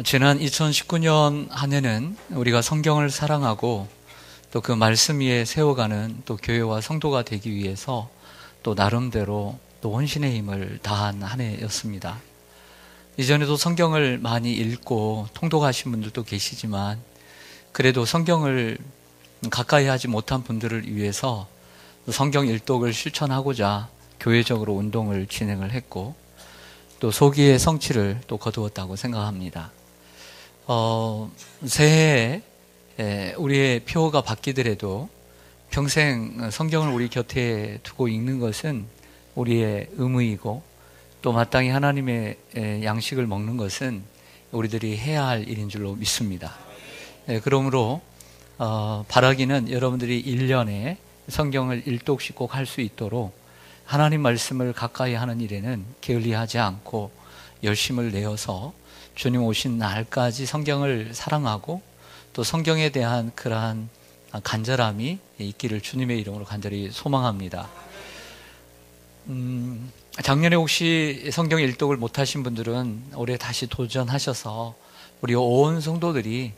지난 2019년 한 해는 우리가 성경을 사랑하고 또 그 말씀 위에 세워가는 또 교회와 성도가 되기 위해서 또 나름대로 또 헌신의 힘을 다한 한 해였습니다. 이전에도 성경을 많이 읽고 통독하신 분들도 계시지만 그래도 성경을 가까이 하지 못한 분들을 위해서 성경 일독을 실천하고자 교회적으로 운동을 진행을 했고 또 소기의 성취를 또 거두었다고 생각합니다. 새해에 우리의 표가 바뀌더라도 평생 성경을 우리 곁에 두고 읽는 것은 우리의 의무이고 또 마땅히 하나님의 양식을 먹는 것은 우리들이 해야 할 일인 줄로 믿습니다. 그러므로 바라기는 여러분들이 1년에 성경을 일독씩 꼭 할 수 있도록 하나님 말씀을 가까이 하는 일에는 게을리하지 않고 열심을 내어서 주님 오신 날까지 성경을 사랑하고 또 성경에 대한 그러한 간절함이 있기를 주님의 이름으로 간절히 소망합니다. 작년에 혹시 성경 일독을 못하신 분들은 올해 다시 도전하셔서 우리 온 성도들이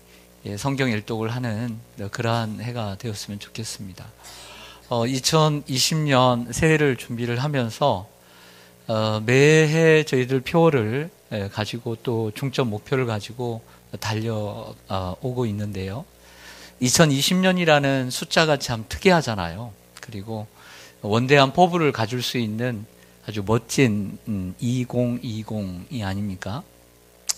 성경 일독을 하는 그러한 해가 되었으면 좋겠습니다. 2020년 새해를 준비를 하면서 매해 저희들 표를 가지고 또 중점 목표를 가지고 달려오고 있는데요. 2020년이라는 숫자가 참 특이하잖아요. 그리고 원대한 포부를 가질 수 있는 아주 멋진 2020이 아닙니까?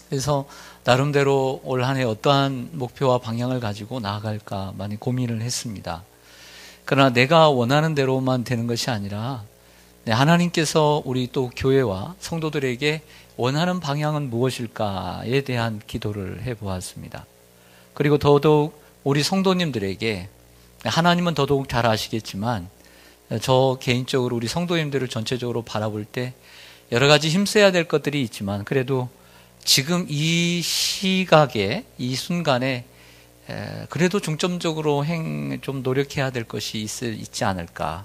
그래서 나름대로 올 한 해 어떠한 목표와 방향을 가지고 나아갈까 많이 고민을 했습니다. 그러나 내가 원하는 대로만 되는 것이 아니라 하나님께서 우리 또 교회와 성도들에게 원하는 방향은 무엇일까에 대한 기도를 해보았습니다. 그리고 더더욱 우리 성도님들에게 하나님은 더더욱 잘 아시겠지만 저 개인적으로 우리 성도님들을 전체적으로 바라볼 때 여러 가지 힘써야 될 것들이 있지만 그래도 지금 이 시각에 이 순간에 그래도 중점적으로 좀 노력해야 될 것이 있지 않을까.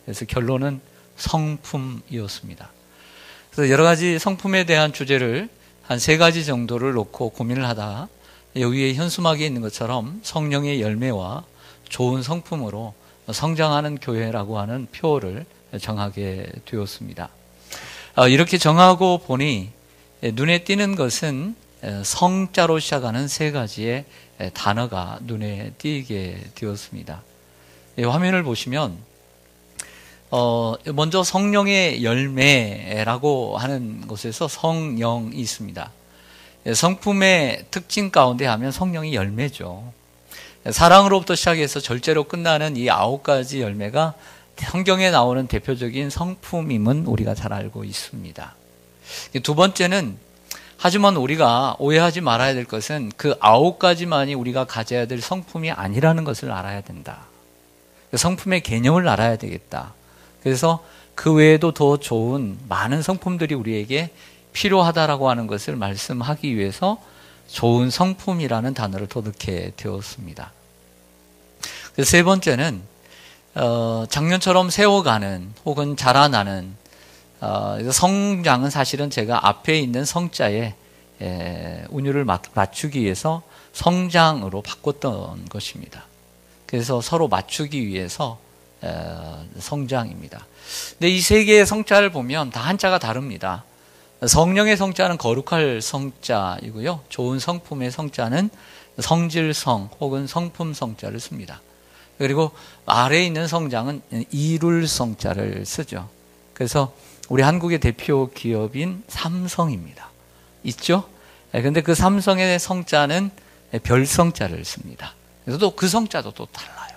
그래서 결론은 성품이었습니다. 그래서 여러 가지 성품에 대한 주제를 한 3가지 정도를 놓고 고민을 하다가 여기에 현수막에 있는 것처럼 성령의 열매와 좋은 성품으로 성장하는 교회라고 하는 표어를 정하게 되었습니다. 이렇게 정하고 보니 눈에 띄는 것은 성자로 시작하는 3가지의 단어가 눈에 띄게 되었습니다. 화면을 보시면 먼저 성령의 열매라고 하는 곳에서 성령이 있습니다. 성품의 특징 가운데 하면 성령이 열매죠. 사랑으로부터 시작해서 절제로 끝나는 이 9가지 열매가 성경에 나오는 대표적인 성품임은 우리가 잘 알고 있습니다. 2번째는 하지만 우리가 오해하지 말아야 될 것은 그 9가지만이 우리가 가져야 될 성품이 아니라는 것을 알아야 된다. 성품의 개념을 알아야 되겠다. 그래서 그 외에도 더 좋은 많은 성품들이 우리에게 필요하다라고 하는 것을 말씀하기 위해서 좋은 성품이라는 단어를 더 넣게 되었습니다. 3번째는 작년처럼 세워가는 혹은 자라나는 성장은 사실은 제가 앞에 있는 성자에 운율을 맞추기 위해서 성장으로 바꿨던 것입니다. 그래서 서로 맞추기 위해서 성장입니다. 근데 이 3개의 성자를 보면 다 한자가 다릅니다. 성령의 성자는 거룩할 성자이고요. 좋은 성품의 성자는 성질성 혹은 성품 성자를 씁니다. 그리고 아래에 있는 성장은 이룰 성자를 쓰죠. 그래서 우리 한국의 대표 기업인 삼성입니다. 있죠? 그런데 그 삼성의 성자는 별성자를 씁니다. 그래서 또 그 성자도 또 달라요.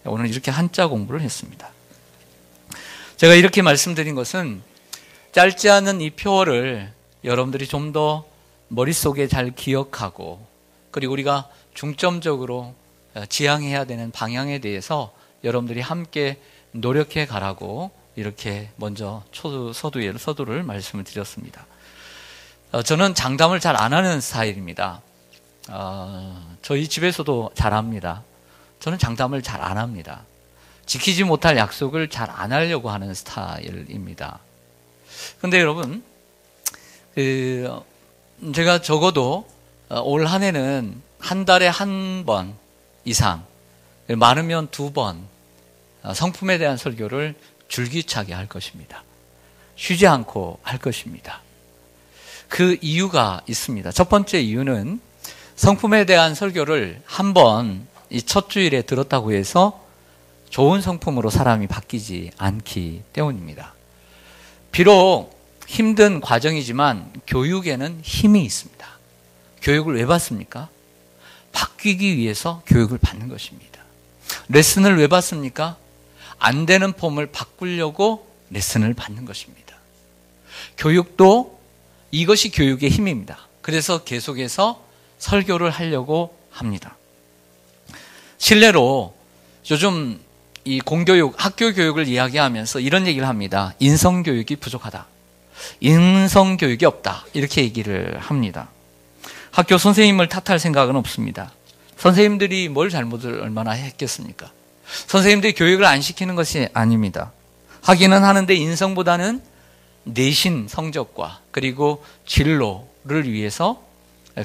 오늘 이렇게 한자 공부를 했습니다. 제가 이렇게 말씀드린 것은 짧지 않은 이 표어를 여러분들이 좀 더 머릿속에 잘 기억하고 그리고 우리가 중점적으로 지향해야 되는 방향에 대해서 여러분들이 함께 노력해 가라고 이렇게 먼저 서두를 말씀을 드렸습니다. 저는 장담을 잘 안 하는 스타일입니다. 저희 집에서도 잘 합니다. 저는 장담을 잘 안 합니다. 지키지 못할 약속을 잘 안 하려고 하는 스타일입니다. 그런데 여러분, 제가 적어도 올 한 해는 한 달에 한 번 이상, 많으면 2번 성품에 대한 설교를 줄기차게 할 것입니다. 쉬지 않고 할 것입니다. 그 이유가 있습니다. 첫 번째 이유는 성품에 대한 설교를 한 번 이 첫 주일에 들었다고 해서 좋은 성품으로 사람이 바뀌지 않기 때문입니다. 비록 힘든 과정이지만 교육에는 힘이 있습니다. 교육을 왜 받습니까? 바뀌기 위해서 교육을 받는 것입니다. 레슨을 왜 받습니까? 안 되는 폼을 바꾸려고 레슨을 받는 것입니다. 교육도 이것이 교육의 힘입니다. 그래서 계속해서 설교를 하려고 합니다. 실례로 요즘 이 공교육, 학교 교육을 이야기하면서 이런 얘기를 합니다. 인성교육이 부족하다. 인성교육이 없다. 이렇게 얘기를 합니다. 학교 선생님을 탓할 생각은 없습니다. 선생님들이 뭘 잘못을 얼마나 했겠습니까? 선생님들이 교육을 안 시키는 것이 아닙니다. 하기는 하는데 인성보다는 내신 성적과 그리고 진로를 위해서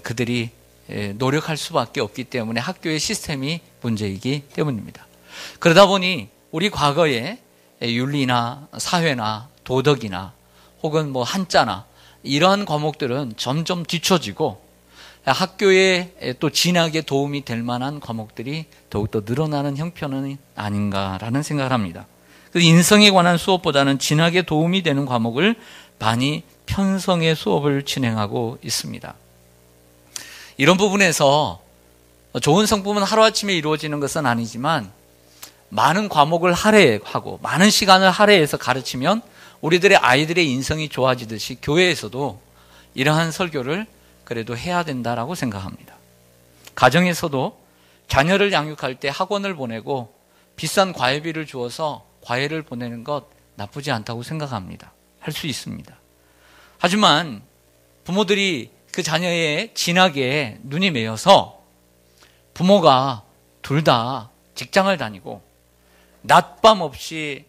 그들이 노력할 수밖에 없기 때문에 학교의 시스템이 문제이기 때문입니다. 그러다 보니 우리 과거에 윤리나 사회나 도덕이나 혹은 뭐 한자나 이러한 과목들은 점점 뒤처지고 학교에 또 진학에 도움이 될 만한 과목들이 더욱더 늘어나는 형편은 아닌가라는 생각을 합니다. 인성에 관한 수업보다는 진학에 도움이 되는 과목을 많이 편성해 수업을 진행하고 있습니다. 이런 부분에서 좋은 성품은 하루아침에 이루어지는 것은 아니지만 많은 과목을 할애하고 많은 시간을 할애해서 가르치면 우리들의 아이들의 인성이 좋아지듯이 교회에서도 이러한 설교를 그래도 해야 된다라고 생각합니다. 가정에서도 자녀를 양육할 때 학원을 보내고 비싼 과외비를 주어서 과외를 보내는 것 나쁘지 않다고 생각합니다. 할 수 있습니다. 하지만 부모들이 그 자녀의 진학에 눈이 매여서 부모가 둘 다 직장을 다니고 낮밤 없이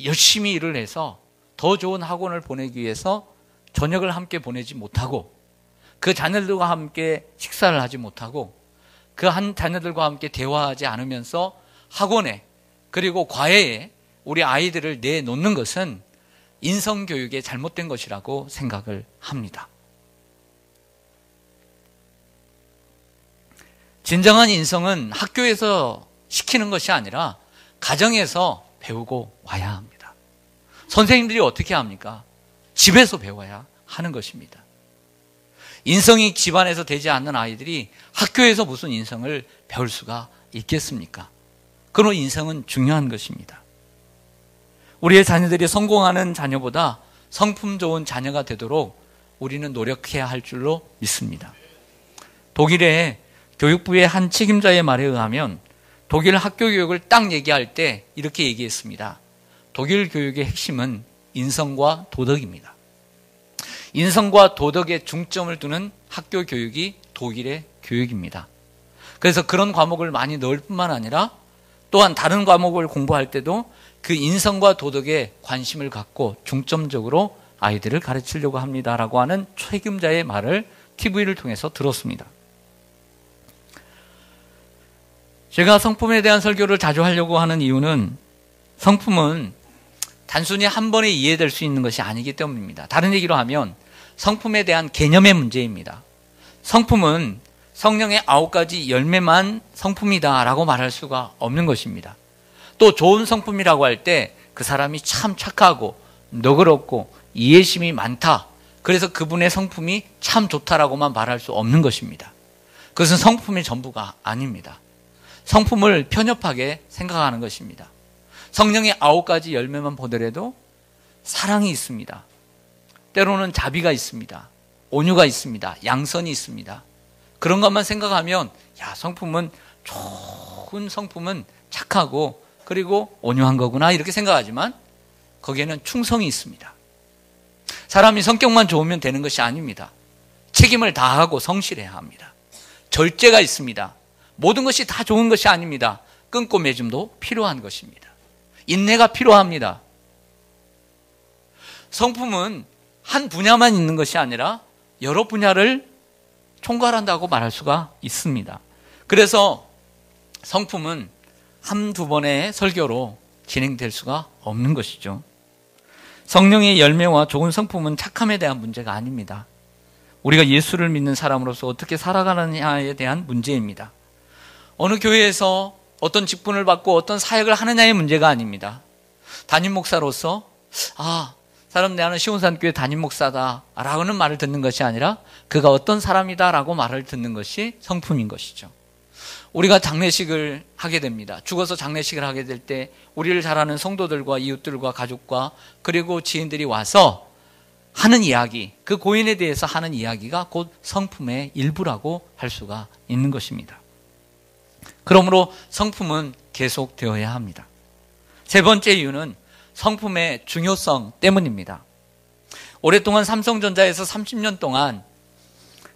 열심히 일을 해서 더 좋은 학원을 보내기 위해서 저녁을 함께 보내지 못하고 그 자녀들과 함께 식사를 하지 못하고 그 한 자녀들과 함께 대화하지 않으면서 학원에 그리고 과외에 우리 아이들을 내놓는 것은 인성교육에 잘못된 것이라고 생각을 합니다. 진정한 인성은 학교에서 시키는 것이 아니라 가정에서 배우고 와야 합니다. 선생님들이 어떻게 합니까? 집에서 배워야 하는 것입니다. 인성이 집안에서 되지 않는 아이들이 학교에서 무슨 인성을 배울 수가 있겠습니까? 그런 인성은 중요한 것입니다. 우리의 자녀들이 성공하는 자녀보다 성품 좋은 자녀가 되도록 우리는 노력해야 할 줄로 믿습니다. 독일의 교육부의 한 책임자의 말에 의하면 독일 학교 교육을 딱 얘기할 때 이렇게 얘기했습니다. 독일 교육의 핵심은 인성과 도덕입니다. 인성과 도덕에 중점을 두는 학교 교육이 독일의 교육입니다. 그래서 그런 과목을 많이 넣을 뿐만 아니라 또한 다른 과목을 공부할 때도 그 인성과 도덕에 관심을 갖고 중점적으로 아이들을 가르치려고 합니다라고 하는 책임자의 말을 TV를 통해서 들었습니다. 제가 성품에 대한 설교를 자주 하려고 하는 이유는 성품은 단순히 한 번에 이해될 수 있는 것이 아니기 때문입니다. 다른 얘기로 하면 성품에 대한 개념의 문제입니다. 성품은 성령의 9가지 열매만 성품이다라고 말할 수가 없는 것입니다. 또 좋은 성품이라고 할 때 그 사람이 참 착하고 너그럽고 이해심이 많다. 그래서 그분의 성품이 참 좋다라고만 말할 수 없는 것입니다. 그것은 성품의 전부가 아닙니다. 성품을 편협하게 생각하는 것입니다. 성령의 9가지 열매만 보더라도 사랑이 있습니다. 때로는 자비가 있습니다. 온유가 있습니다. 양선이 있습니다. 그런 것만 생각하면 성품은 좋은 성품은 착하고 그리고 온유한 거구나 이렇게 생각하지만 거기에는 충성이 있습니다. 사람이 성격만 좋으면 되는 것이 아닙니다. 책임을 다하고 성실해야 합니다. 절제가 있습니다. 모든 것이 다 좋은 것이 아닙니다. 끊고 맺음도 필요한 것입니다. 인내가 필요합니다. 성품은 한 분야만 있는 것이 아니라 여러 분야를 총괄한다고 말할 수가 있습니다. 그래서 성품은 한두 번의 설교로 진행될 수가 없는 것이죠. 성령의 열매와 좋은 성품은 착함에 대한 문제가 아닙니다. 우리가 예수를 믿는 사람으로서 어떻게 살아가느냐에 대한 문제입니다. 어느 교회에서 어떤 직분을 받고 어떤 사역을 하느냐의 문제가 아닙니다. 담임 목사로서 사람 나는 시온산교회 담임 목사다 라고는 말을 듣는 것이 아니라 그가 어떤 사람이다 라고 말을 듣는 것이 성품인 것이죠. 우리가 장례식을 하게 됩니다. 죽어서 장례식을 하게 될 때 우리를 잘 아는 성도들과 이웃들과 가족과 그리고 지인들이 와서 하는 이야기, 그 고인에 대해서 하는 이야기가 곧 성품의 일부라고 할 수가 있는 것입니다. 그러므로 성품은 계속되어야 합니다. 세 번째 이유는 성품의 중요성 때문입니다. 오랫동안 삼성전자에서 30년 동안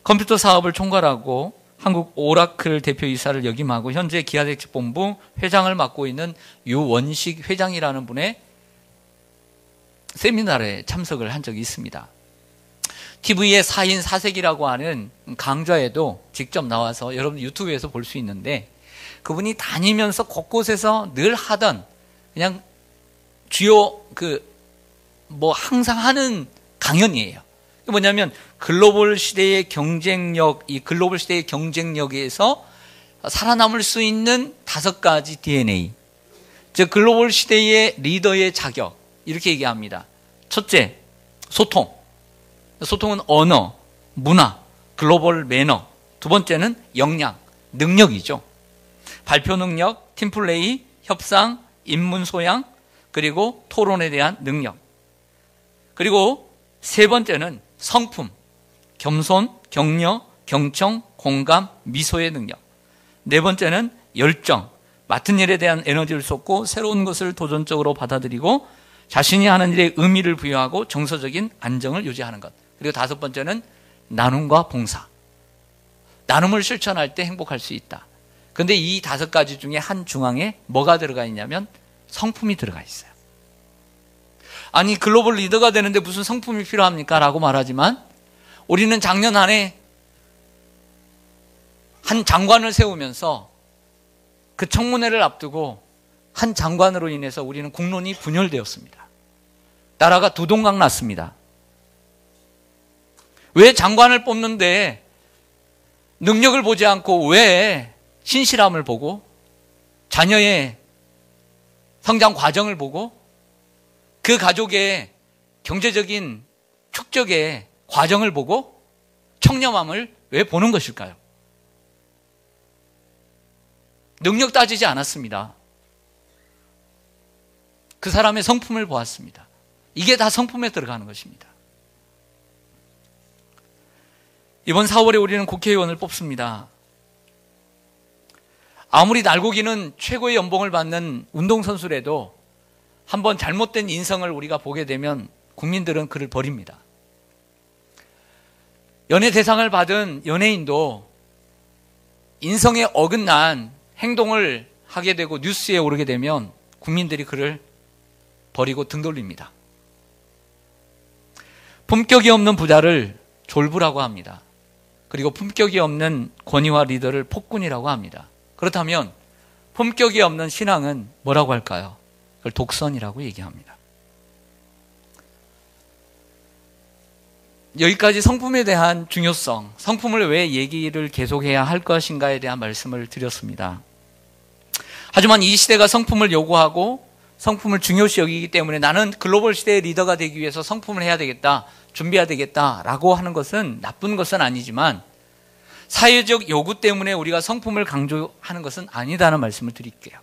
컴퓨터 사업을 총괄하고 한국 오라클 대표이사를 역임하고 현재 기하대책본부 회장을 맡고 있는 유원식 회장이라는 분의 세미나에 참석을 한 적이 있습니다. TV의 4인 4색이라고 하는 강좌에도 직접 나와서 여러분 유튜브에서 볼 수 있는데 그분이 다니면서 곳곳에서 늘 하던 그냥 주요 항상 하는 강연이에요. 뭐냐면 글로벌 시대의 경쟁력, 이 글로벌 시대의 경쟁력에서 살아남을 수 있는 5가지 DNA. 즉 글로벌 시대의 리더의 자격. 이렇게 얘기합니다. 첫째, 소통. 소통은 언어, 문화, 글로벌 매너. 두 번째는 역량, 능력이죠. 발표 능력, 팀플레이, 협상, 입문 소양, 그리고 토론에 대한 능력. 그리고 세 번째는 성품, 겸손, 격려, 경청, 공감, 미소의 능력. 네 번째는 열정, 맡은 일에 대한 에너지를 쏟고 새로운 것을 도전적으로 받아들이고 자신이 하는 일에 의미를 부여하고 정서적인 안정을 유지하는 것. 그리고 다섯 번째는 나눔과 봉사. 나눔을 실천할 때 행복할 수 있다. 그런데 이 5가지 중에 한 중앙에 뭐가 들어가 있냐면 성품이 들어가 있어요. 아니 글로벌 리더가 되는데 무슨 성품이 필요합니까? 라고 말하지만 우리는 작년 한 해 한 장관을 세우면서 그 청문회를 앞두고 한 장관으로 인해서 우리는 국론이 분열되었습니다. 나라가 두동강 났습니다. 왜 장관을 뽑는데 능력을 보지 않고 왜 신실함을 보고 자녀의 성장 과정을 보고 그 가족의 경제적인 축적의 과정을 보고 청렴함을 왜 보는 것일까요? 능력 따지지 않았습니다. 그 사람의 성품을 보았습니다. 이게 다 성품에 들어가는 것입니다. 이번 4월에 우리는 국회의원을 뽑습니다. 아무리 날고기는 최고의 연봉을 받는 운동선수라도 한번 잘못된 인성을 우리가 보게 되면 국민들은 그를 버립니다. 연예대상을 받은 연예인도 인성에 어긋난 행동을 하게 되고 뉴스에 오르게 되면 국민들이 그를 버리고 등 돌립니다. 품격이 없는 부자를 졸부라고 합니다. 그리고 품격이 없는 권위와 리더를 폭군이라고 합니다. 그렇다면 품격이 없는 신앙은 뭐라고 할까요? 그걸 독선이라고 얘기합니다. 여기까지 성품에 대한 중요성, 성품을 왜 얘기를 계속해야 할 것인가에 대한 말씀을 드렸습니다. 하지만 이 시대가 성품을 요구하고 성품을 중요시 여기기 때문에 나는 글로벌 시대의 리더가 되기 위해서 성품을 해야 되겠다, 준비해야 되겠다라고 하는 것은 나쁜 것은 아니지만 사회적 요구 때문에 우리가 성품을 강조하는 것은 아니다는 말씀을 드릴게요.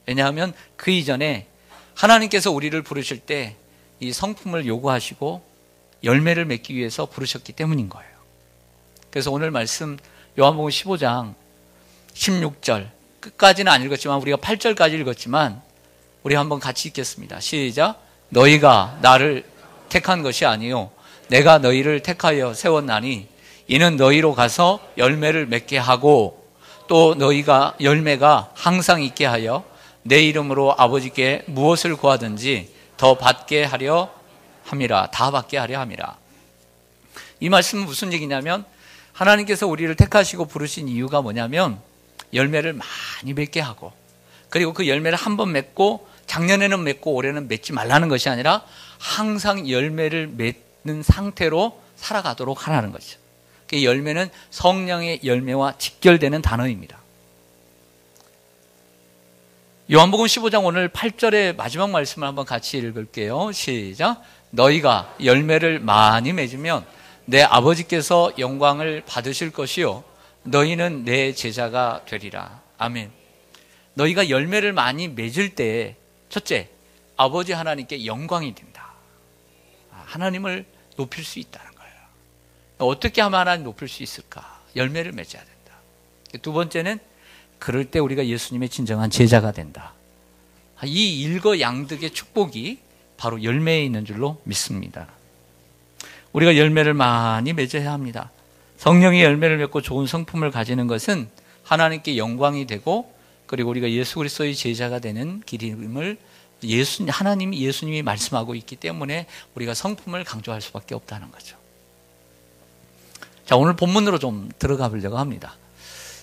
왜냐하면 그 이전에 하나님께서 우리를 부르실 때 이 성품을 요구하시고 열매를 맺기 위해서 부르셨기 때문인 거예요. 그래서 오늘 말씀 요한복음 15장 16절 끝까지는 안 읽었지만 우리가 8절까지 읽었지만 우리 한번 같이 읽겠습니다. 시작. 너희가 나를 택한 것이 아니요 내가 너희를 택하여 세웠나니 이는 너희로 가서 열매를 맺게 하고 또 너희가 열매가 항상 있게 하여 내 이름으로 아버지께 무엇을 구하든지 더 받게 하려 함이라. 다 받게 하려 함이라. 이 말씀은 무슨 얘기냐면 하나님께서 우리를 택하시고 부르신 이유가 뭐냐면 열매를 많이 맺게 하고, 그리고 그 열매를 한 번 맺고 작년에는 맺고 올해는 맺지 말라는 것이 아니라 항상 열매를 맺는 상태로 살아가도록 하라는 것이죠. 그 열매는 성령의 열매와 직결되는 단어입니다. 요한복음 15장 오늘 8절의 마지막 말씀을 한번 같이 읽을게요. 시작. 너희가 열매를 많이 맺으면 내 아버지께서 영광을 받으실 것이요 너희는 내 제자가 되리라. 아멘. 너희가 열매를 많이 맺을 때 첫째, 아버지 하나님께 영광이 된다. 하나님을 높일 수 있다는 거예요. 어떻게 하면 하나님 높일 수 있을까? 열매를 맺어야 된다. 두 번째는 그럴 때 우리가 예수님의 진정한 제자가 된다. 이 일거양득의 축복이 바로 열매에 있는 줄로 믿습니다. 우리가 열매를 많이 맺어야 합니다. 성령의 열매를 맺고 좋은 성품을 가지는 것은 하나님께 영광이 되고, 그리고 우리가 예수 그리스도의 제자가 되는 길임을 예수님이 말씀하고 있기 때문에 우리가 성품을 강조할 수밖에 없다는 거죠. 자, 오늘 본문으로 좀 들어가 보려고 합니다.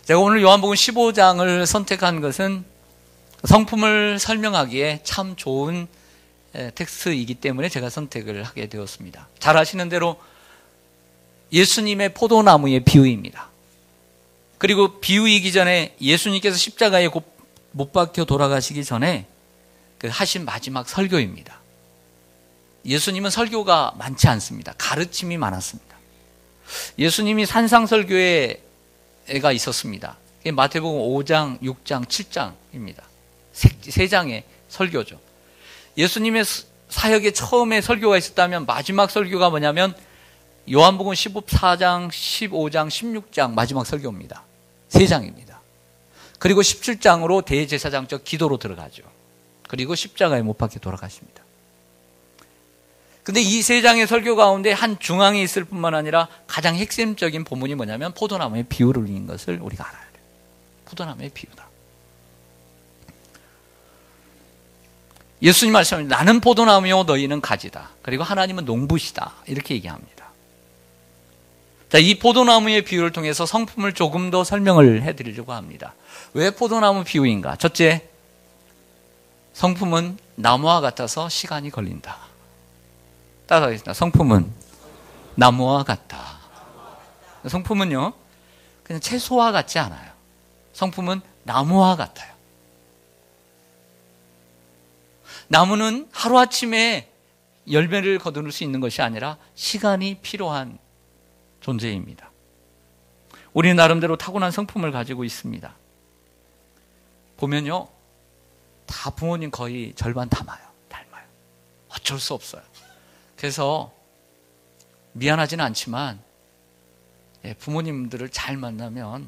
제가 오늘 요한복음 15장을 선택한 것은 성품을 설명하기에 참 좋은 텍스트이기 때문에 제가 선택을 하게 되었습니다. 잘 아시는 대로 예수님의 포도나무의 비유입니다. 그리고 비유이기 전에 예수님께서 십자가에 못 박혀 돌아가시기 전에 그 하신 마지막 설교입니다. 예수님은 설교가 많지 않습니다. 가르침이 많았습니다. 예수님이 산상설교회가 있었습니다. 마태복음 5장, 6장, 7장입니다. 세 장의 설교죠. 예수님의 사역에 처음에 설교가 있었다면 마지막 설교가 뭐냐면 요한복음 14장, 15장, 16장 마지막 설교입니다. 세 장입니다. 그리고 17장으로 대제사장적 기도로 들어가죠. 그리고 십자가에 못 박혀 돌아가십니다. 근데 이 세 장의 설교 가운데 한 중앙에 있을 뿐만 아니라 가장 핵심적인 본문이 뭐냐면 포도나무의 비유를 인 것을 우리가 알아야 돼요. 포도나무의 비유다. 예수님 말씀합니다. 나는 포도나무요 너희는 가지다. 그리고 하나님은 농부시다. 이렇게 얘기합니다. 자, 이 포도나무의 비유를 통해서 성품을 조금 더 설명을 해드리려고 합니다. 왜 포도나무 비유인가? 첫째, 성품은 나무와 같아서 시간이 걸린다. 따라하겠습니다. 성품은 나무와 같다. 성품은요, 그냥 채소와 같지 않아요. 성품은 나무와 같아요. 나무는 하루아침에 열매를 거둘 수 있는 것이 아니라 시간이 필요한 존재입니다. 우리는 나름대로 타고난 성품을 가지고 있습니다. 보면요, 다 부모님 거의 절반 닮아요. 어쩔 수 없어요. 그래서 미안하지는 않지만 부모님들을 잘 만나면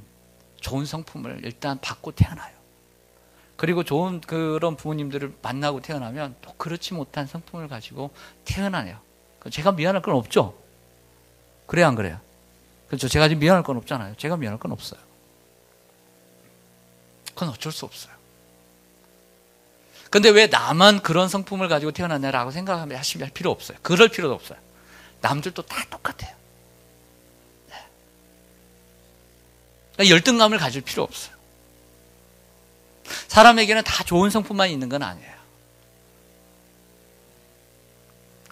좋은 성품을 일단 받고 태어나요. 그리고 좋은 그런 부모님들을 만나고 태어나면 또 그렇지 못한 성품을 가지고 태어나요. 제가 미안할 건 없죠? 그래요, 안 그래요? 그렇죠. 제가 지금 미안할 건 없잖아요. 제가 미안할 건 없어요. 그건 어쩔 수 없어요. 근데 왜 나만 그런 성품을 가지고 태어났냐라고 생각하면 하실 필요 없어요. 그럴 필요도 없어요. 남들도 다 똑같아요. 네. 그러니까 열등감을 가질 필요 없어요. 사람에게는 다 좋은 성품만 있는 건 아니에요.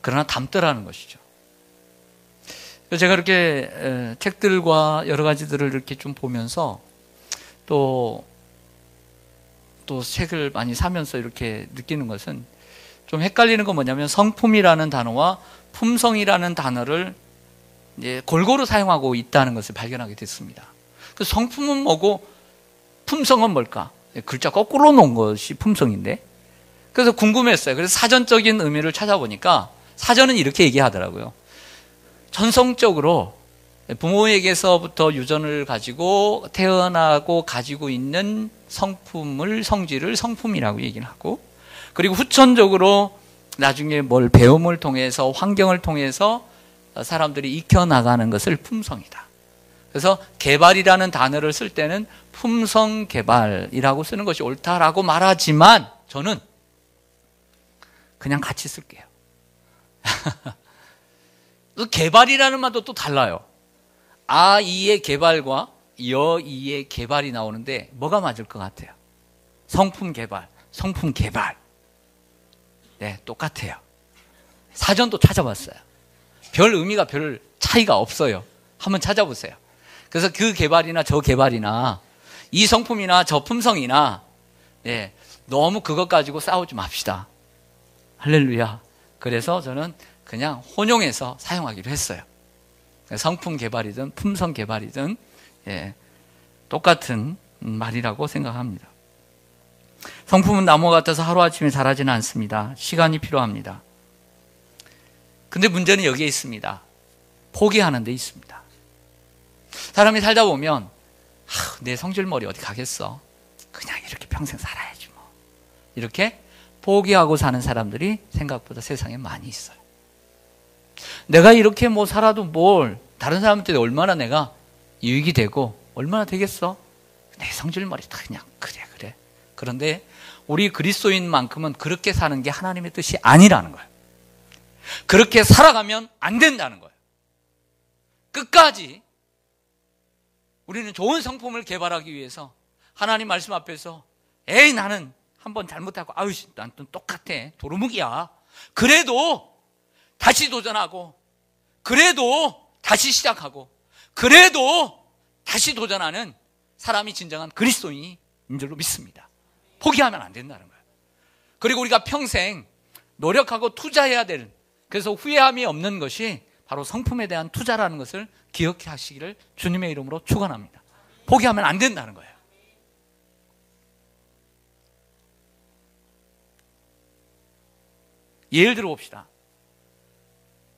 그러나 닮더라는 것이죠. 제가 이렇게 책들과 여러 가지들을 이렇게 좀 보면서 또 책을 많이 사면서 이렇게 느끼는 것은 좀 헷갈리는 건 뭐냐면 성품이라는 단어와 품성이라는 단어를 이제 골고루 사용하고 있다는 것을 발견하게 됐습니다. 그 성품은 뭐고 품성은 뭘까? 글자 거꾸로 놓은 것이 품성인데, 그래서 궁금했어요. 그래서 사전적인 의미를 찾아보니까 사전은 이렇게 얘기하더라고요. 전성적으로 부모에게서부터 유전을 가지고 태어나고 가지고 있는 성질을 성품이라고 얘기를 하고, 그리고 후천적으로 나중에 뭘 배움을 통해서 환경을 통해서 사람들이 익혀나가는 것을 품성이다. 그래서 개발이라는 단어를 쓸 때는 품성 개발이라고 쓰는 것이 옳다라고 말하지만 저는 그냥 같이 쓸게요. 개발이라는 말도 또 달라요. 아이의 개발과 여이의 개발이 나오는데 뭐가 맞을 것 같아요? 성품 개발, 성품 개발. 네, 똑같아요. 사전도 찾아봤어요. 별 의미가 별 차이가 없어요. 한번 찾아보세요. 그래서 그 개발이나 저 개발이나 이 성품이나 저 품성이나 네, 너무 그것 가지고 싸우지 맙시다. 할렐루야. 그래서 저는 그냥 혼용해서 사용하기로 했어요. 성품 개발이든 품성 개발이든 예, 똑같은 말이라고 생각합니다. 성품은 나무와 같아서 하루아침에 자라지는 않습니다. 시간이 필요합니다. 근데 문제는 여기에 있습니다. 포기하는 데 있습니다. 사람이 살다 보면 내 성질머리 어디 가겠어? 그냥 이렇게 평생 살아야지 뭐. 이렇게 포기하고 사는 사람들이 생각보다 세상에 많이 있어요. 내가 이렇게 뭐 살아도 뭘 다른 사람한테 얼마나 내가 유익이 되고 얼마나 되겠어? 내 성질머리 다 그냥 그래. 그런데 우리 그리스도인만큼은 그렇게 사는 게 하나님의 뜻이 아니라는 거예요. 그렇게 살아가면 안 된다는 거예요. 끝까지 우리는 좋은 성품을 개발하기 위해서 하나님 말씀 앞에서 에이 나는 한번 잘못하고 아유 난 또 똑같아 도루묵이야. 그래도 다시 도전하고 그래도 다시 시작하고 그래도 다시 도전하는 사람이 진정한 그리스도인인 줄로 믿습니다. 포기하면 안 된다는 거예요. 그리고 우리가 평생 노력하고 투자해야 되는, 그래서 후회함이 없는 것이 바로 성품에 대한 투자라는 것을 기억하시기를 주님의 이름으로 축원합니다. 포기하면 안 된다는 거예요. 예를 들어 봅시다.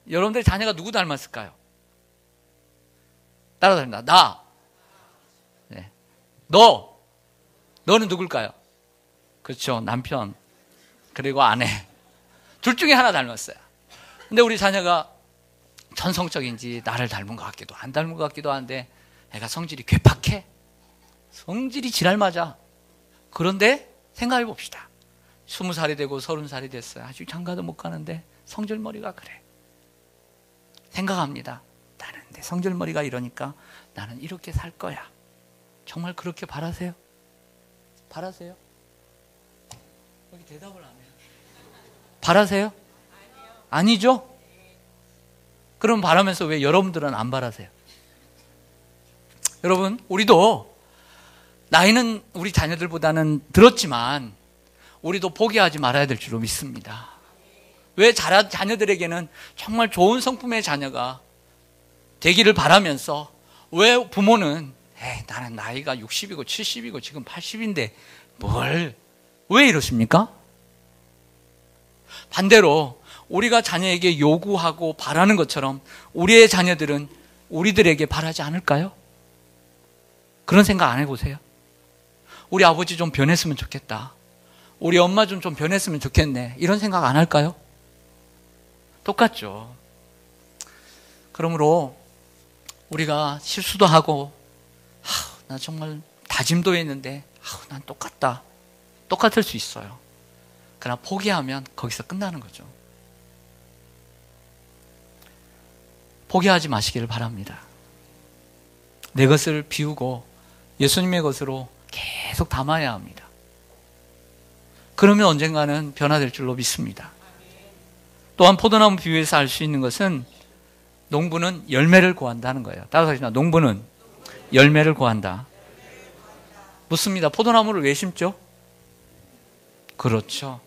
여러분들 자녀가 누구 닮았을까요? 따라다닙니다. 나. 네. 너는 누굴까요? 그렇죠. 남편. 그리고 아내. 둘 중에 하나 닮았어요. 근데 우리 자녀가 전성적인지 나를 닮은 것 같기도 안 닮은 것 같기도 한데 애가 성질이 괴팍해. 성질이 지랄 맞아. 그런데 생각해 봅시다. 20살이 되고 30살이 됐어요. 아직 장가도 못 가는데 성질머리가 그래. 생각합니다. 나는 내 성질머리가 이러니까 나는 이렇게 살 거야. 정말 그렇게 바라세요? 바라세요? 여기 대답을 안 해요. 바라세요? 아니죠? 그럼 바라면서 왜 여러분들은 안 바라세요? 여러분, 우리도 나이는 우리 자녀들보다는 들었지만 우리도 포기하지 말아야 될 줄로 믿습니다. 왜 자녀들에게는 정말 좋은 성품의 자녀가 되기를 바라면서 왜 부모는 나는 나이가 60이고 70이고 지금 80인데 왜 이러십니까? 반대로 우리가 자녀에게 요구하고 바라는 것처럼 우리의 자녀들은 우리들에게 바라지 않을까요? 그런 생각 안 해보세요? 우리 아버지 좀 변했으면 좋겠다. 우리 엄마 좀 변했으면 좋겠네. 이런 생각 안 할까요? 똑같죠. 그러므로 우리가 실수도 하고 나 정말 다짐도 했는데 난 똑같을 수 있어요. 그러나 포기하면 거기서 끝나는 거죠. 포기하지 마시기를 바랍니다. 내 것을 비우고 예수님의 것으로 계속 담아야 합니다. 그러면 언젠가는 변화될 줄로 믿습니다. 또한 포도나무 비유에서 알 수 있는 것은 농부는 열매를 구한다는 거예요. 따라서 농부는 열매를 구한다. 묻습니다. 포도나무를 왜 심죠? 그렇죠.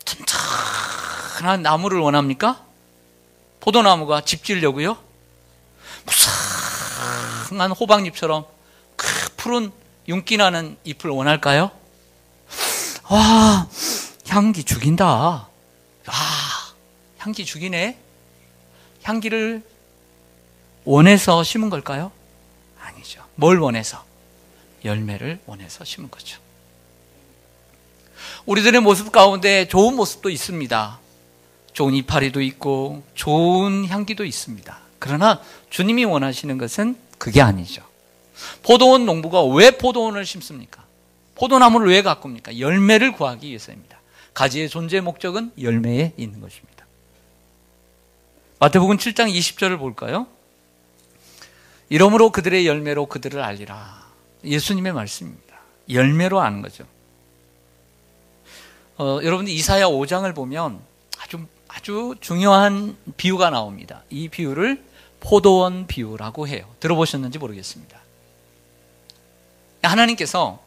튼튼한 나무를 원합니까? 포도나무가 집 지으려고요? 무성한 호박잎처럼 푸른 윤기 나는 잎을 원할까요? 와, 향기 죽인다. 와, 향기 죽이네. 향기를 원해서 심은 걸까요? 아니죠. 뭘 원해서? 열매를 원해서 심은 거죠. 우리들의 모습 가운데 좋은 모습도 있습니다. 좋은 이파리도 있고 좋은 향기도 있습니다. 그러나 주님이 원하시는 것은 그게 아니죠. 포도원 농부가 왜 포도원을 심습니까? 포도나무를 왜 가꿉니까? 열매를 구하기 위해서입니다. 가지의 존재 목적은 열매에 있는 것입니다. 마태복음 7장 20절을 볼까요? 이러므로 그들의 열매로 그들을 알리라. 예수님의 말씀입니다. 열매로 아는 거죠. 여러분들 이사야 5장을 보면 아주 중요한 비유가 나옵니다. 이 비유를 포도원 비유라고 해요. 들어보셨는지 모르겠습니다. 하나님께서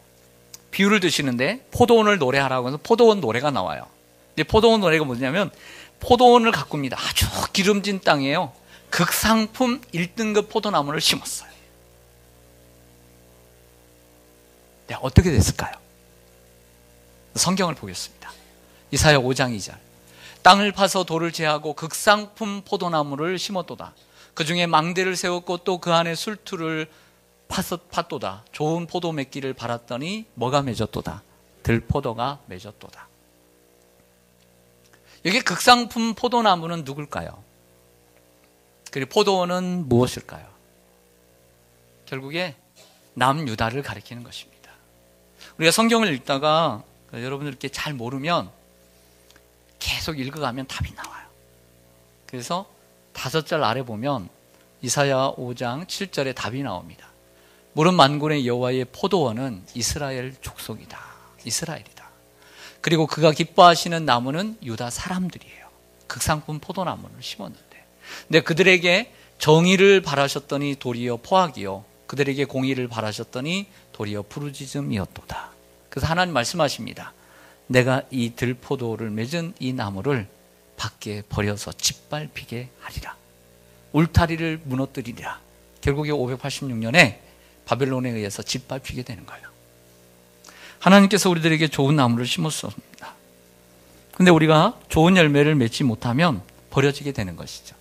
비유를 드시는데 포도원을 노래하라고 해서 포도원 노래가 나와요. 근데 포도원 노래가 뭐냐면 포도원을 가꿉니다. 아주 기름진 땅이에요. 극상품 1등급 포도나무를 심었어요. 네, 어떻게 됐을까요? 성경을 보겠습니다. 이사야 5장 2절. 땅을 파서 돌을 제하고 극상품 포도나무를 심었도다. 그 중에 망대를 세웠고 또 그 안에 술투를 팠도다. 좋은 포도 맺기를 바랐더니 뭐가 맺었도다? 들포도가 맺었도다. 여기 극상품 포도나무는 누굴까요? 그리고 포도원은 무엇일까요? 결국에 남유다를 가리키는 것입니다. 우리가 성경을 읽다가 여러분들 이렇게 잘 모르면 계속 읽어가면 답이 나와요. 그래서 5절 아래 보면 이사야 5장 7절에 답이 나옵니다. 무릇 만군의 여호와의 포도원은 이스라엘 족속이다. 이스라엘이다. 그리고 그가 기뻐하시는 나무는 유다 사람들이에요. 극상품 포도나무를 심었는데, 근데 그들에게 정의를 바라셨더니 도리어 포악이요, 그들에게 공의를 바라셨더니 도리어 부르짖음이었도다. 그래서 하나님 말씀하십니다. 내가 이 들포도를 맺은 이 나무를 밖에 버려서 짓밟히게 하리라. 울타리를 무너뜨리리라. 결국에 586년에 바벨론에 의해서 짓밟히게 되는 거예요. 하나님께서 우리들에게 좋은 나무를 심었습니다. 근데 우리가 좋은 열매를 맺지 못하면 버려지게 되는 것이죠.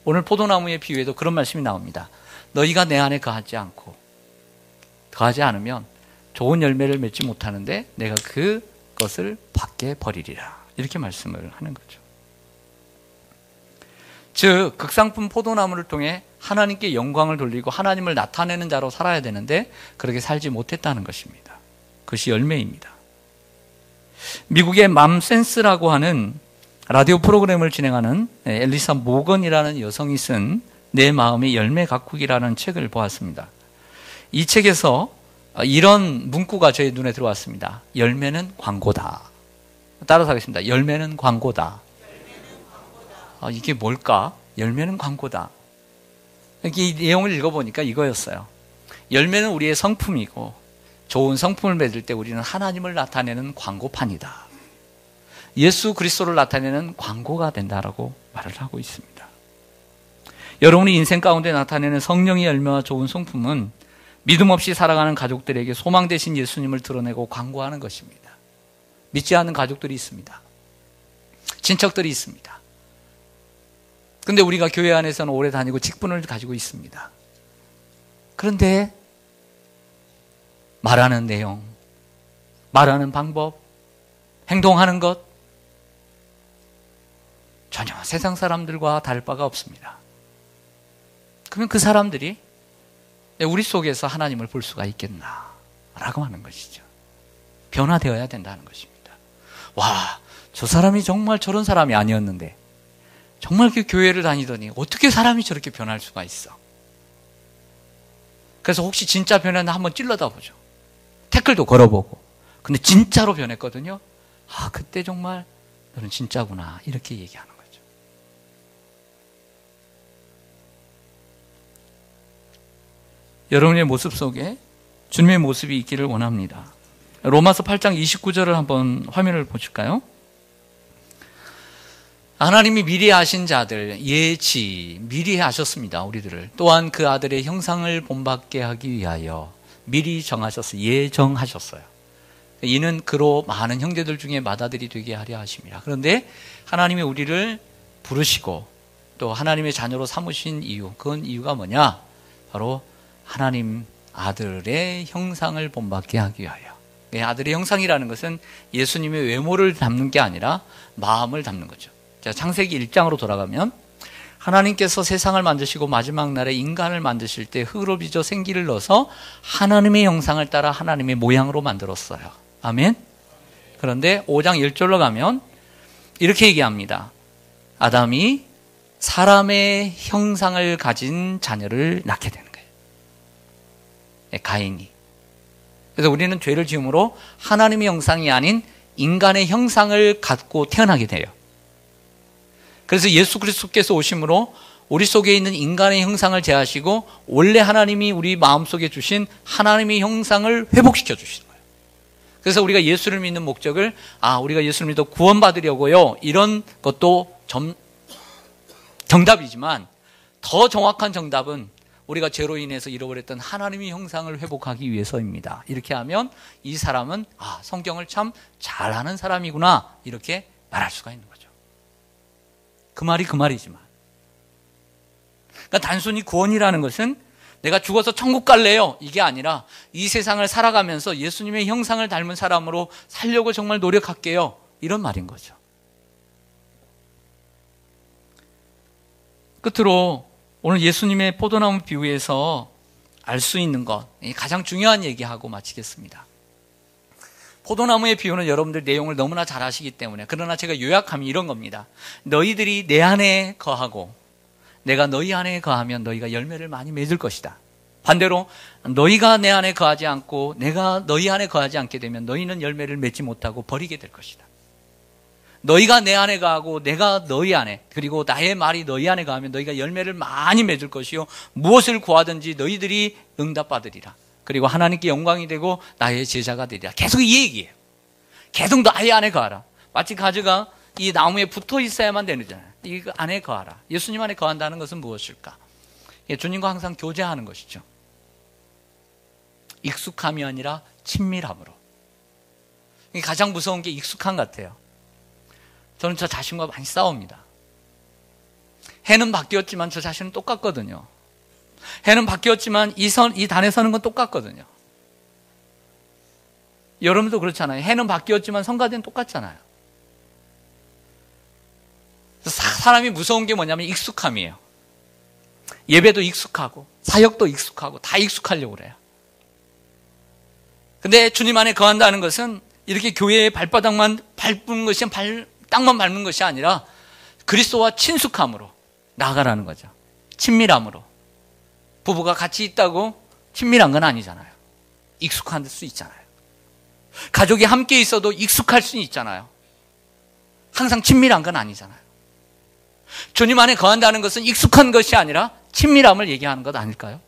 오늘 포도나무의 비유에도 그런 말씀이 나옵니다. 너희가 내 안에 거하지 않으면 좋은 열매를 맺지 못하는데 내가 그것을 밖에 버리리라. 이렇게 말씀을 하는 거죠. 즉 극상품 포도나무를 통해 하나님께 영광을 돌리고 하나님을 나타내는 자로 살아야 되는데 그렇게 살지 못했다는 것입니다. 그것이 열매입니다. 미국의 맘센스라고 하는 라디오 프로그램을 진행하는 엘리사 모건이라는 여성이 쓴 내 마음의 열매 가꾸기라는 책을 보았습니다. 이 책에서 이런 문구가 저의 눈에 들어왔습니다. 열매는 광고다. 따라서 하겠습니다. 열매는 광고다. 이게 뭘까? 열매는 광고다. 이 내용을 읽어보니까 이거였어요. 열매는 우리의 성품이고 좋은 성품을 맺을 때 우리는 하나님을 나타내는 광고판이다. 예수 그리스도를 나타내는 광고가 된다라고 말을 하고 있습니다. 여러분이 인생 가운데 나타내는 성령의 열매와 좋은 성품은 믿음 없이 살아가는 가족들에게 소망 되신 예수님을 드러내고 광고하는 것입니다. 믿지 않는 가족들이 있습니다. 친척들이 있습니다. 근데 우리가 교회 안에서는 오래 다니고 직분을 가지고 있습니다. 그런데 말하는 내용, 말하는 방법, 행동하는 것 전혀 세상 사람들과 다를 바가 없습니다. 그러면 그 사람들이 우리 속에서 하나님을 볼 수가 있겠나 라고 하는 것이죠. 변화되어야 된다는 것입니다. 와, 저 사람이 정말 저런 사람이 아니었는데 정말 그 교회를 다니더니 어떻게 사람이 저렇게 변할 수가 있어. 그래서 혹시 진짜 변했나 한번 찔러다 보죠. 태클도 걸어보고. 근데 진짜로 변했거든요. 그때 정말 너는 진짜구나 이렇게 얘기하는 거죠. 여러분의 모습 속에 주님의 모습이 있기를 원합니다. 로마서 8장 29절을 한번 화면을 보실까요? 하나님이 미리 아신 자들 미리 아셨습니다. 우리들을 또한 그 아들의 형상을 본받게 하기 위하여 미리 정하셨어요. 예정하셨어요. 이는 그로 많은 형제들 중에 맏아들이 되게 하려 하심이라. 그런데 하나님이 우리를 부르시고 또 하나님의 자녀로 삼으신 이유, 그건 이유가 뭐냐? 바로 하나님 아들의 형상을 본받게 하기 위하여. 아들의 형상이라는 것은 예수님의 외모를 담는 게 아니라 마음을 담는 거죠. 자, 창세기 1장으로 돌아가면 하나님께서 세상을 만드시고 마지막 날에 인간을 만드실 때 흙으로 빚어 생기를 넣어서 하나님의 형상을 따라 하나님의 모양으로 만들었어요. 아멘. 그런데 5장 1절로 가면 이렇게 얘기합니다. 아담이 사람의 형상을 가진 자녀를 낳게 되는 거예요. 가인이. 그래서 우리는 죄를 지음으로 하나님의 형상이 아닌 인간의 형상을 갖고 태어나게 돼요. 그래서 예수 그리스도께서 오심으로 우리 속에 있는 인간의 형상을 제하시고 원래 하나님이 우리 마음속에 주신 하나님의 형상을 회복시켜 주시는 거예요. 그래서 우리가 예수를 믿는 목적을 우리가 예수를 믿어 구원받으려고요, 이런 것도 정답이지만 더 정확한 정답은 우리가 죄로 인해서 잃어버렸던 하나님의 형상을 회복하기 위해서입니다. 이렇게 하면 이 사람은 성경을 참 잘하는 사람이구나, 이렇게 말할 수가 있는 거죠. 그 말이 그 말이지만, 그러니까 단순히 구원이라는 것은 내가 죽어서 천국 갈래요, 이게 아니라 이 세상을 살아가면서 예수님의 형상을 닮은 사람으로 살려고 정말 노력할게요, 이런 말인 거죠. 끝으로 오늘 예수님의 포도나무 비유에서 알 수 있는 것, 가장 중요한 얘기하고 마치겠습니다. 포도나무의 비유는 여러분들 내용을 너무나 잘 아시기 때문에, 그러나 제가 요약하면 이런 겁니다. 너희들이 내 안에 거하고 내가 너희 안에 거하면 너희가 열매를 많이 맺을 것이다. 반대로 너희가 내 안에 거하지 않고 내가 너희 안에 거하지 않게 되면 너희는 열매를 맺지 못하고 버리게 될 것이다. 너희가 내 안에 거하고 내가 너희 안에, 그리고 나의 말이 너희 안에 거하면 너희가 열매를 많이 맺을 것이요 무엇을 구하든지 너희들이 응답받으리라. 그리고 하나님께 영광이 되고 나의 제자가 되리라. 계속 이 얘기예요. 계속 나의 안에 거하라. 마치 가지가 이 나무에 붙어 있어야만 되잖아요. 이 안에 거하라. 예수님 안에 거한다는 것은 무엇일까? 주님과 항상 교제하는 것이죠. 익숙함이 아니라 친밀함으로. 가장 무서운 게 익숙함 같아요. 저는 저 자신과 많이 싸웁니다. 해는 바뀌었지만 저 자신은 똑같거든요. 해는 바뀌었지만 이 단에 서는 건 똑같거든요. 여러분도 그렇잖아요. 해는 바뀌었지만 성가대는 똑같잖아요. 사람이 무서운 게 뭐냐면 익숙함이에요. 예배도 익숙하고 사역도 익숙하고 다 익숙하려고 그래요. 근데 주님 안에 거한다는 것은 이렇게 교회의 발바닥만 밟는 것이 땅만 밟는 것이 아니라 그리스도와 친숙함으로 나아가라는 거죠. 친밀함으로. 부부가 같이 있다고 친밀한 건 아니잖아요. 익숙할 수 있잖아요. 가족이 함께 있어도 익숙할 수 있잖아요. 항상 친밀한 건 아니잖아요. 주님 안에 거한다는 것은 익숙한 것이 아니라 친밀함을 얘기하는 것 아닐까요?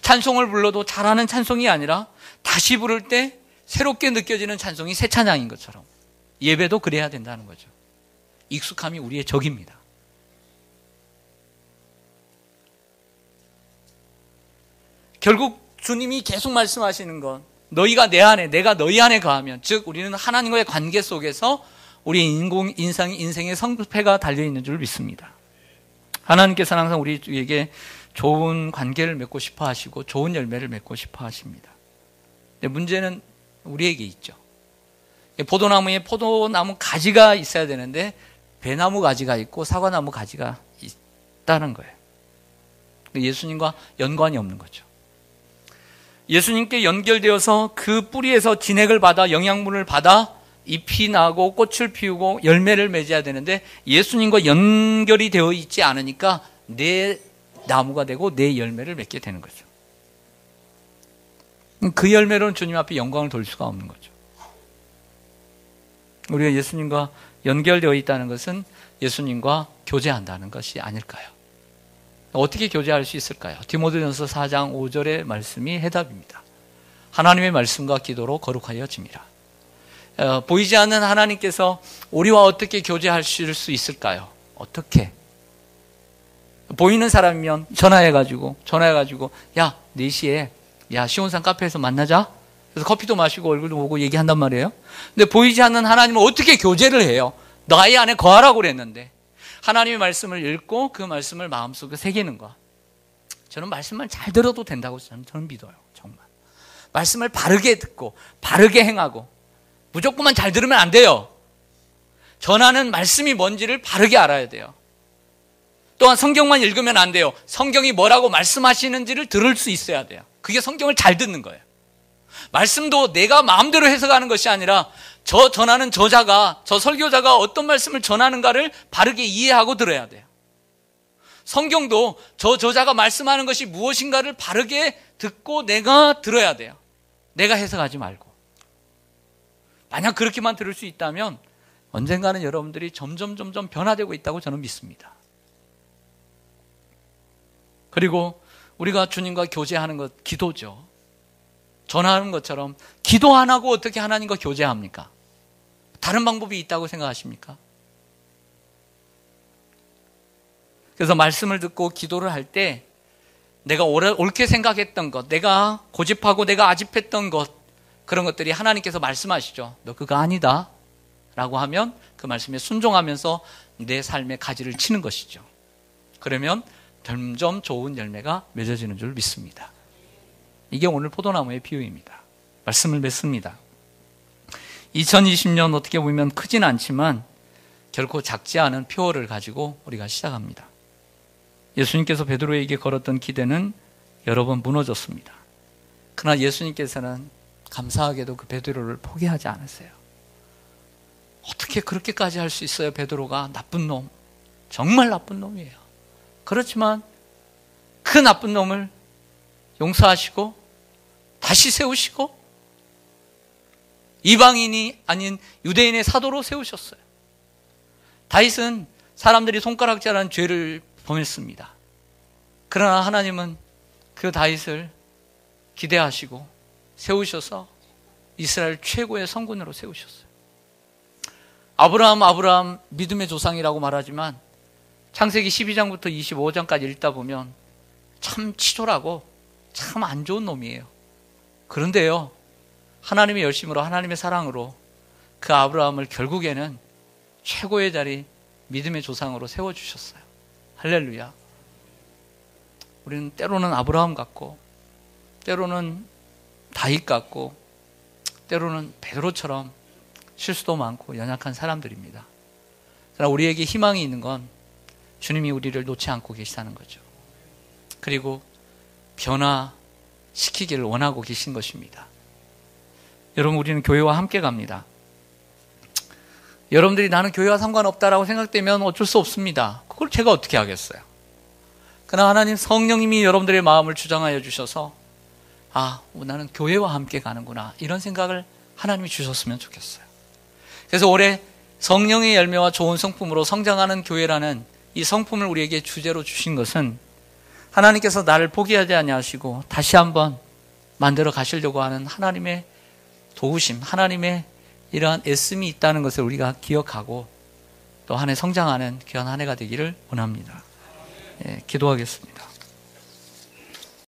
찬송을 불러도 잘하는 찬송이 아니라 다시 부를 때 새롭게 느껴지는 찬송이 새 찬양인 것처럼 예배도 그래야 된다는 거죠. 익숙함이 우리의 적입니다. 결국 주님이 계속 말씀하시는 건 너희가 내 안에, 내가 너희 안에 거하면, 즉 우리는 하나님과의 관계 속에서 우리 인생의 성패가 달려있는 줄 믿습니다. 하나님께서는 항상 우리에게 좋은 관계를 맺고 싶어 하시고 좋은 열매를 맺고 싶어 하십니다. 근데 문제는 우리에게 있죠. 포도나무에 포도나무 가지가 있어야 되는데 배나무 가지가 있고 사과나무 가지가 있다는 거예요. 예수님과 연관이 없는 거죠. 예수님께 연결되어서 그 뿌리에서 진액을 받아 영양분을 받아 잎이 나고 꽃을 피우고 열매를 맺어야 되는데 예수님과 연결이 되어 있지 않으니까 내 나무가 되고 내 열매를 맺게 되는 거죠. 그 열매로는 주님 앞에 영광을 돌릴 수가 없는 거죠. 우리가 예수님과 연결되어 있다는 것은 예수님과 교제한다는 것이 아닐까요? 어떻게 교제할 수 있을까요? 디모데전서 4장 5절의 말씀이 해답입니다. 하나님의 말씀과 기도로 거룩하여집니다. 보이지 않는 하나님께서 우리와 어떻게 교제하실 수 있을까요? 어떻게? 보이는 사람이면 전화해가지고 야 4시에 시온산 카페에서 만나자. 그래서 커피도 마시고 얼굴도 보고 얘기한단 말이에요. 근데 보이지 않는 하나님은 어떻게 교제를 해요? 나의 안에 거하라고 그랬는데 하나님의 말씀을 읽고 그 말씀을 마음속에 새기는 것. 저는 말씀만 잘 들어도 된다고 저는 믿어요. 정말 말씀을 바르게 듣고 바르게 행하고 무조건만 잘 들으면 안 돼요. 전하는 말씀이 뭔지를 바르게 알아야 돼요. 또한 성경만 읽으면 안 돼요. 성경이 뭐라고 말씀하시는지를 들을 수 있어야 돼요. 그게 성경을 잘 듣는 거예요. 말씀도 내가 마음대로 해석하는 것이 아니라 저 전하는 저자가, 저 설교자가 어떤 말씀을 전하는가를 바르게 이해하고 들어야 돼요. 성경도 저 저자가 말씀하는 것이 무엇인가를 바르게 듣고 내가 들어야 돼요. 내가 해석하지 말고. 만약 그렇게만 들을 수 있다면 언젠가는 여러분들이 점점 변화되고 있다고 저는 믿습니다. 그리고 우리가 주님과 교제하는 것, 기도죠. 전하는 것처럼 기도 안 하고 어떻게 하나님과 교제합니까? 다른 방법이 있다고 생각하십니까? 그래서 말씀을 듣고 기도를 할 때 내가 옳게 생각했던 것, 내가 고집하고 내가 아집했던 것, 그런 것들이 하나님께서 말씀하시죠. 너 그거 아니다 라고 하면 그 말씀에 순종하면서 내 삶의 가지를 치는 것이죠. 그러면 점점 좋은 열매가 맺어지는 줄 믿습니다. 이게 오늘 포도나무의 비유입니다. 말씀을 맺습니다. 2020년 어떻게 보면 크진 않지만 결코 작지 않은 표어를 가지고 우리가 시작합니다. 예수님께서 베드로에게 걸었던 기대는 여러 번 무너졌습니다. 그러나 예수님께서는 감사하게도 그 베드로를 포기하지 않으세요. 어떻게 그렇게까지 할 수 있어요? 베드로가 나쁜 놈, 정말 나쁜 놈이에요. 그렇지만 그 나쁜 놈을 용서하시고 다시 세우시고 이방인이 아닌 유대인의 사도로 세우셨어요. 다윗은 사람들이 손가락질하는 죄를 범했습니다. 그러나 하나님은 그 다윗을 기대하시고 세우셔서 이스라엘 최고의 성군으로 세우셨어요. 아브라함 믿음의 조상이라고 말하지만 창세기 12장부터 25장까지 읽다 보면 참 치졸하고 참 안 좋은 놈이에요. 그런데요, 하나님의 열심으로 하나님의 사랑으로 그 아브라함을 결국에는 최고의 자리 믿음의 조상으로 세워주셨어요. 할렐루야. 우리는 때로는 아브라함 같고 때로는 다윗 같고 때로는 베드로처럼 실수도 많고 연약한 사람들입니다. 그러나 우리에게 희망이 있는 건 주님이 우리를 놓지 않고 계시다는 거죠. 그리고 변화시키기를 원하고 계신 것입니다. 여러분, 우리는 교회와 함께 갑니다. 여러분들이 나는 교회와 상관없다라고 생각되면 어쩔 수 없습니다. 그걸 제가 어떻게 하겠어요? 그러나 하나님 성령님이 여러분들의 마음을 주장하여 주셔서 나는 교회와 함께 가는구나, 이런 생각을 하나님이 주셨으면 좋겠어요. 그래서 올해 성령의 열매와 좋은 성품으로 성장하는 교회라는 이 성품을 우리에게 주제로 주신 것은 하나님께서 나를 포기하지 아니하시고 다시 한번 만들어 가시려고 하는 하나님의 도우심, 하나님의 이러한 애씀이 있다는 것을 우리가 기억하고 또 한 해 성장하는 귀한 한 해가 되기를 원합니다. 기도하겠습니다.